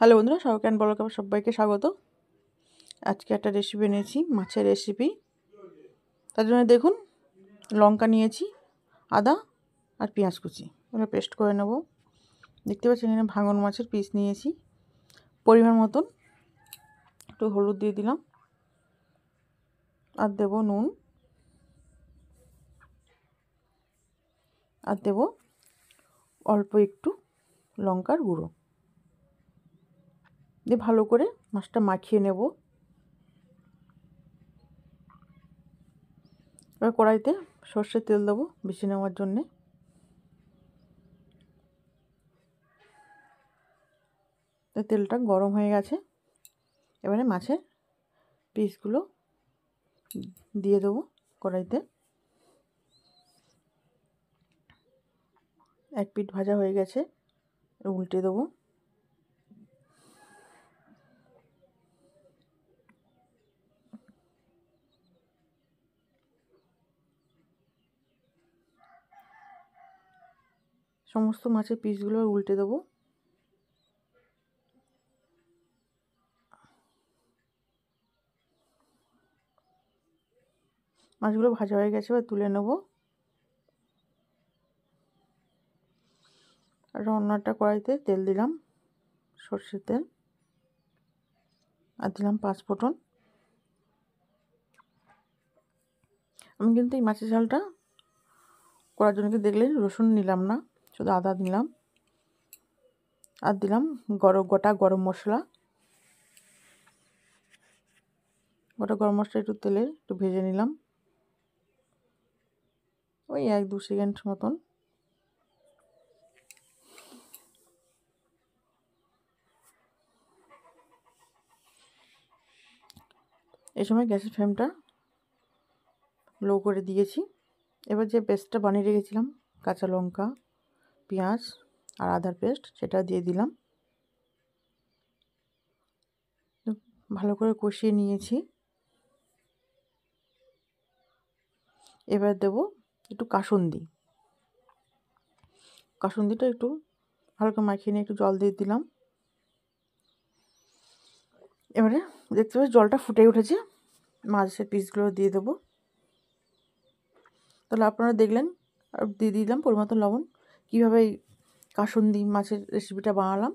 Hello বন্ধুরা, Shahrukh and ব্লগে সবাইকে স্বাগত। আজকে একটা রেসিপি এনেছি, মাছের রেসিপি। তার জন্য দেখুন, লঙ্কা নিয়েছি, আদা আর পেঁয়াজ কুচি, ওগুলো পেস্ট করে নেব। দেখতে পাচ্ছি এখানে ভাঙন মাছের পিস নিয়েছি। পরিমাণ মতন একটু হলুদ দিয়ে দিলাম, আর দেব নুন, আর দেব অল্প একটু লঙ্কার গুঁড়ো দিয়ে ভালো করে মাছটা মাখিয়ে নেব। এবার কড়াইতে সর্ষের তেল দেবো বেশি নেওয়ার জন্যে। তেলটা গরম হয়ে গেছে, এবারে মাছের পিসগুলো দিয়ে দেবো কড়াইতে। এক পিঠ ভাজা হয়ে গেছে, উল্টে দেবো। সমস্ত মাছের পিসগুলো উল্টে দেবো। মাছগুলো ভাজা হয়ে গেছে, এবার তুলে নেব। আর রান্নাটা কড়াইতে তেল দিলাম, সর্ষের তেল, আর দিলাম 5 ফোঁটন। আমি কিন্তু এই মাছের ঝালটা করার জন্য দেখলেন রসুন নিলাম না, শুধু আদা দিলাম। আর দিলাম গোটা গরম মশলা। গোটা গরম মশলা একটু তেলে একটু ভেজে নিলাম, ওই 1-2 সেকেন্ড মতন। এই সময় গ্যাসের ফ্লেমটা লো করে দিয়েছি। এবার যে পেস্টটা বানিয়ে রেখেছিলাম, কাঁচা লঙ্কা, পেঁয়াজ আর আদার পেস্ট, সেটা দিয়ে দিলাম। ভালো করে কষিয়ে নিয়েছি। এবার দেব একটু কাসুন্দিটা একটু হালকা মাখিয়ে নিয়ে একটু জল দিয়ে দিলাম। এবারে দেখতে পাচ্ছি জলটা ফুটে উঠেছে, মাছের পিসগুলো দিয়ে দেবো। তাহলে আপনারা দেখলেন, আর দিয়ে দিলাম পরিমাণ মতো লবণ। কীভাবে এই কাসুন্দি মাছের রেসিপিটা বানালাম।